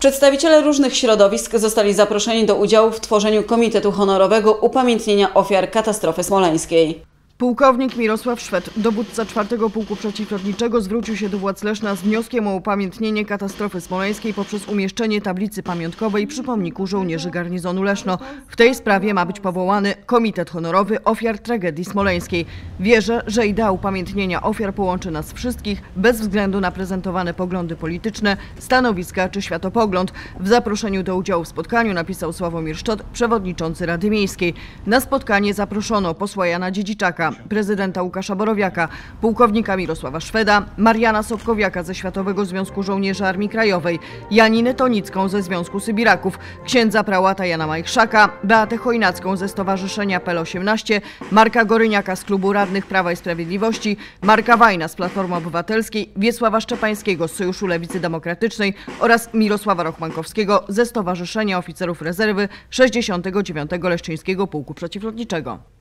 Przedstawiciele różnych środowisk zostali zaproszeni do udziału w tworzeniu Komitetu Honorowego Upamiętnienia Ofiar Katastrofy Smoleńskiej. Pułkownik Mirosław Szwed, dowódca 4. Pułku Przeciwlotniczego, zwrócił się do władz Leszna z wnioskiem o upamiętnienie katastrofy smoleńskiej poprzez umieszczenie tablicy pamiątkowej przy pomniku żołnierzy garnizonu Leszno. W tej sprawie ma być powołany Komitet Honorowy Ofiar Tragedii Smoleńskiej. Wierzę, że idea upamiętnienia ofiar połączy nas wszystkich bez względu na prezentowane poglądy polityczne, stanowiska czy światopogląd. W zaproszeniu do udziału w spotkaniu napisał Sławomir Szczot, przewodniczący Rady Miejskiej. Na spotkanie zaproszono posła Jana Dziedziczaka, prezydenta Łukasza Borowiaka, pułkownika Mirosława Szweda, Mariana Sobkowiaka ze Światowego Związku Żołnierzy Armii Krajowej, Janinę Tonicką ze Związku Sybiraków, księdza prałata Jana Majchrzaka, Beatę Chojnacką ze Stowarzyszenia PEL 18, Marka Goryniaka z Klubu Radnych Prawa i Sprawiedliwości, Marka Wajna z Platformy Obywatelskiej, Wiesława Szczepańskiego z Sojuszu Lewicy Demokratycznej oraz Mirosława Rochmankowskiego ze Stowarzyszenia Oficerów Rezerwy 69. Leszczyńskiego Pułku Przeciwlotniczego.